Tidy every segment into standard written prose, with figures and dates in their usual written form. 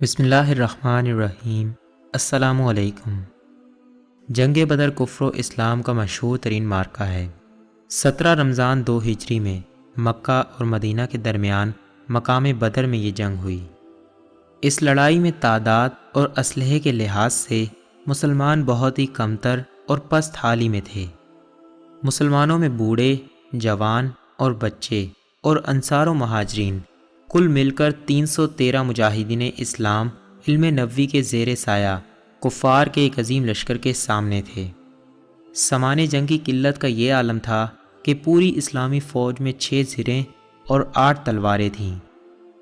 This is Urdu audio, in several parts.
بسم اللہ الرحمن الرحیم۔ السلام علیکم۔ جنگ بدر کفر و اسلام کا مشہور ترین معرکہ ہے۔ 17 رمضان 2 ہجری میں مکہ اور مدینہ کے درمیان مقام بدر میں یہ جنگ ہوئی۔ اس لڑائی میں تعداد اور اسلحے کے لحاظ سے مسلمان بہت ہی کمتر اور پست حالی میں تھے۔ مسلمانوں میں بوڑھے، جوان اور بچے اور انصار و مہاجرین کل مل کر 313 مجاہدین اسلام علم نبوی کے زیر سایہ کفار کے ایک عظیم لشکر کے سامنے تھے۔ سامان جنگ کی قلت کا یہ عالم تھا کہ پوری اسلامی فوج میں 6 زرہیں اور 8 تلواریں تھیں،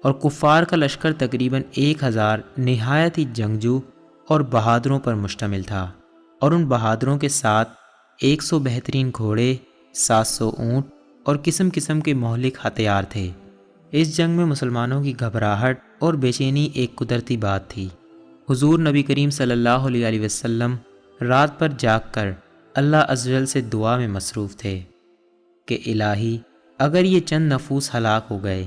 اور کفار کا لشکر تقریباً 1000 نہایت ہی جنگجو اور بہادروں پر مشتمل تھا، اور ان بہادروں کے ساتھ 100 بہترین گھوڑے، 700 اونٹ اور قسم قسم کے مہلک ہتھیار تھے۔ اس جنگ میں مسلمانوں کی گھبراہٹ اور بے چینی ایک قدرتی بات تھی۔ حضور نبی کریم صلی اللہ علیہ وسلم رات پر جاگ کر اللہ عز و جل سے دعا میں مصروف تھے کہ الہی، اگر یہ چند نفوس ہلاک ہو گئے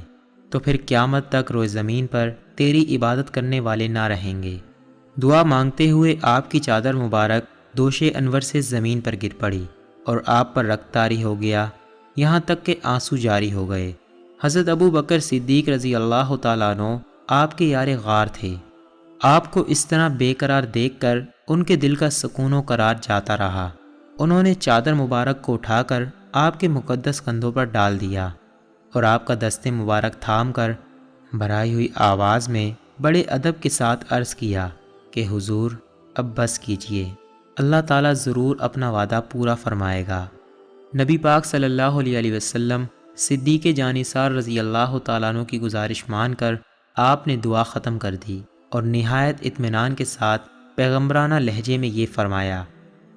تو پھر قیامت تک روئے زمین پر تیری عبادت کرنے والے نہ رہیں گے۔ دعا مانگتے ہوئے آپ کی چادر مبارک دوش انور سے زمین پر گر پڑی اور آپ پر رقت طاری ہو گیا، یہاں تک کہ آنسو جاری ہو گئے۔ حضرت ابو بکر صدیق رضی اللہ تعالیٰ عنہ آپ کے یار غار تھے۔ آپ کو اس طرح بے قرار دیکھ کر ان کے دل کا سکون و قرار جاتا رہا۔ انہوں نے چادر مبارک کو اٹھا کر آپ کے مقدس کندھوں پر ڈال دیا اور آپ کا دست مبارک تھام کر بھرائی ہوئی آواز میں بڑے ادب کے ساتھ عرض کیا کہ حضور، اب بس کیجئے، اللہ تعالیٰ ضرور اپنا وعدہ پورا فرمائے گا۔ نبی پاک صلی اللہ علیہ وسلم صدیق جانثار رضی اللہ تعالیٰ عنہ کی گزارش مان کر آپ نے دعا ختم کر دی اور نہایت اطمینان کے ساتھ پیغمبرانہ لہجے میں یہ فرمایا،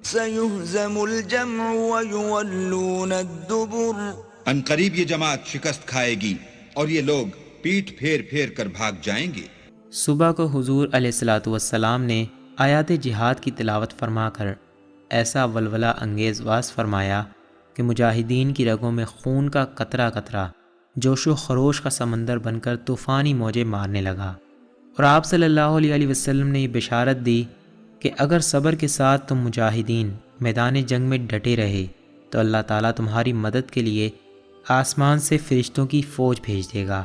سَيُهْزَمُ الْجَمْعُ وَيُوَلُّونَ الدُّبُرَ۔ ان قریب یہ جماعت شکست کھائے گی اور یہ لوگ پیٹھ پھیر پھیر کر بھاگ جائیں گے۔ صبح کو حضور علیہ الصلاۃ والسلام نے آیات جہاد کی تلاوت فرما کر ایسا ولولہ انگیز واز فرمایا کہ مجاہدین کی رگوں میں خون کا قطرہ قطرہ جوش و خروش کا سمندر بن کر طوفانی موجیں مارنے لگا، اور آپ صلی اللہ علیہ وسلم نے یہ بشارت دی کہ اگر صبر کے ساتھ تم مجاہدین میدان جنگ میں ڈٹے رہے تو اللہ تعالیٰ تمہاری مدد کے لیے آسمان سے فرشتوں کی فوج بھیج دے گا۔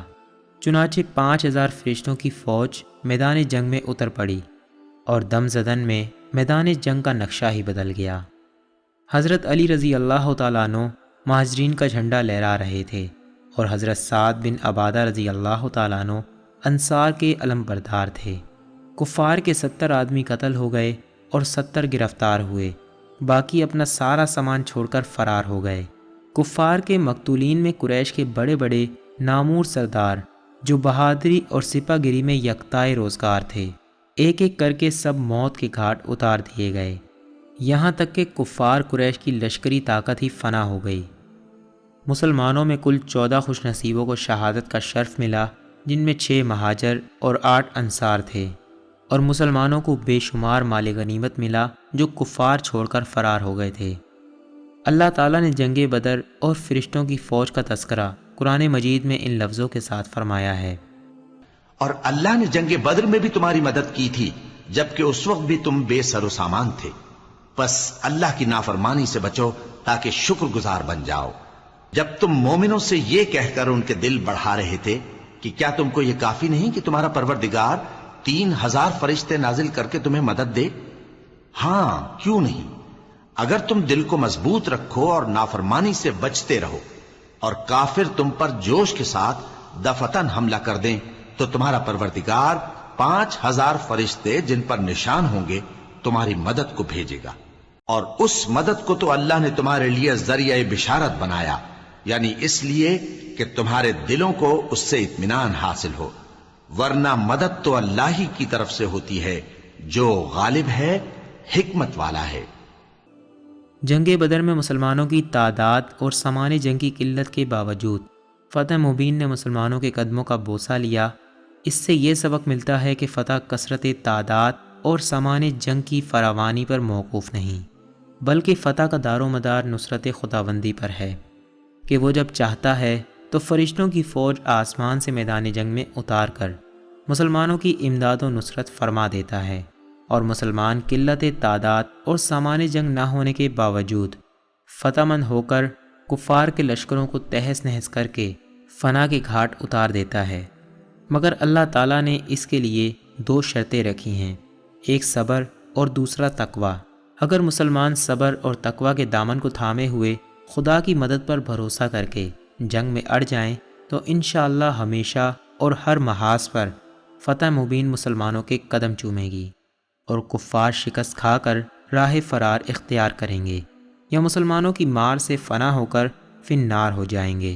چنانچہ 5000 فرشتوں کی فوج میدان جنگ میں اتر پڑی، اور دم زدن میں میدان جنگ کا نقشہ ہی بدل گیا۔ حضرت علی رضی اللہ تعالیٰ عنہ مہاجرین کا جھنڈا لہرا رہے تھے، اور حضرت سعد بن عبادہ رضی اللہ تعالیٰ عنہ انصار کے علم بردار تھے۔ کفار کے 70 آدمی قتل ہو گئے اور 70 گرفتار ہوئے، باقی اپنا سارا سامان چھوڑ کر فرار ہو گئے۔ کفار کے مقتولین میں قریش کے بڑے بڑے نامور سردار جو بہادری اور سپہ گری میں یکتائے روزگار تھے، ایک ایک کر کے سب موت کے گھاٹ اتار دیے گئے، یہاں تک کہ کفار قریش کی لشکری طاقت ہی فنا ہو گئی۔ مسلمانوں میں کل 14 خوش نصیبوں کو شہادت کا شرف ملا، جن میں 6 مہاجر اور 8 انصار تھے، اور مسلمانوں کو بے شمار مال غنیمت ملا جو کفار چھوڑ کر فرار ہو گئے تھے۔ اللہ تعالیٰ نے جنگ بدر اور فرشتوں کی فوج کا تذکرہ قرآن مجید میں ان لفظوں کے ساتھ فرمایا ہے، اور اللہ نے جنگ بدر میں بھی تمہاری مدد کی تھی جبکہ اس وقت بھی تم بے سر و سامان تھے، بس اللہ کی نافرمانی سے بچو تاکہ شکر گزار بن جاؤ۔ جب تم مومنوں سے یہ کہہ کر ان کے دل بڑھا رہے تھے کہ کیا تم کو یہ کافی نہیں کہ تمہارا پروردگار 3000 فرشتے نازل کر کے تمہیں مدد دے؟ ہاں، کیوں نہیں؟ اگر تم دل کو مضبوط رکھو اور نافرمانی سے بچتے رہو اور کافر تم پر جوش کے ساتھ دفتن حملہ کر دیں تو تمہارا پروردگار 5000 فرشتے جن پر نشان ہوں گے تمہاری مدد کو بھیجے گا، اور اس مدد کو تو اللہ نے تمہارے لیے ذریعہ بشارت بنایا، یعنی اس لیے کہ تمہارے دلوں کو اس سے اطمینان حاصل ہو، ورنہ مدد تو اللہ ہی کی طرف سے ہوتی ہے جو غالب ہے، حکمت والا ہے۔ جنگ بدر میں مسلمانوں کی تعداد اور سامان جنگ کی قلت کے باوجود فتح مبین نے مسلمانوں کے قدموں کا بوسہ لیا۔ اس سے یہ سبق ملتا ہے کہ فتح کثرت تعداد اور سامان جنگ کی فراوانی پر موقوف نہیں، بلکہ فتح کا دار و مدار نصرت خداوندی پر ہے کہ وہ جب چاہتا ہے تو فرشتوں کی فوج آسمان سے میدان جنگ میں اتار کر مسلمانوں کی امداد و نصرت فرما دیتا ہے، اور مسلمان قلت تعداد اور سامان جنگ نہ ہونے کے باوجود فتح مند ہو کر کفار کے لشکروں کو تہس نہس کر کے فنا کے گھاٹ اتار دیتا ہے۔ مگر اللہ تعالیٰ نے اس کے لیے 2 شرطیں رکھی ہیں، ایک صبر اور دوسرا تقوی۔ اگر مسلمان صبر اور تقوی کے دامن کو تھامے ہوئے خدا کی مدد پر بھروسہ کر کے جنگ میں اڑ جائیں تو انشاءاللہ ہمیشہ اور ہر محاذ پر فتح مبین مسلمانوں کے قدم چومے گی، اور کفار شکست کھا کر راہ فرار اختیار کریں گے یا مسلمانوں کی مار سے فنا ہو کر فنار ہو جائیں گے۔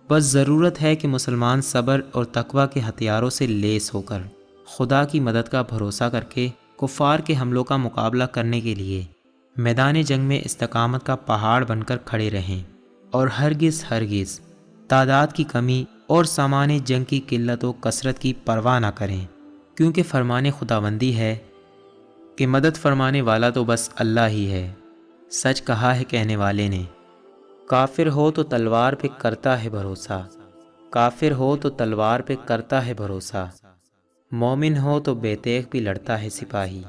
بس ضرورت ہے کہ مسلمان صبر اور تقوی کے ہتھیاروں سے لیس ہو کر خدا کی مدد کا بھروسہ کر کے کفار کے حملوں کا مقابلہ کرنے کے لیے میدان جنگ میں استقامت کا پہاڑ بن کر کھڑے رہیں، اور ہرگز تعداد کی کمی اور سامان جنگ کی قلت و کثرت کی پرواہ نہ کریں، کیونکہ فرمان خداوندی ہے کہ مدد فرمانے والا تو بس اللہ ہی ہے۔ سچ کہا ہے کہنے والے نے، کافر ہو تو تلوار پہ کرتا ہے بھروسہ، کافر ہو تو تلوار پہ کرتا ہے بھروسہ، مومن ہو تو بے تیغ بھی لڑتا ہے سپاہی۔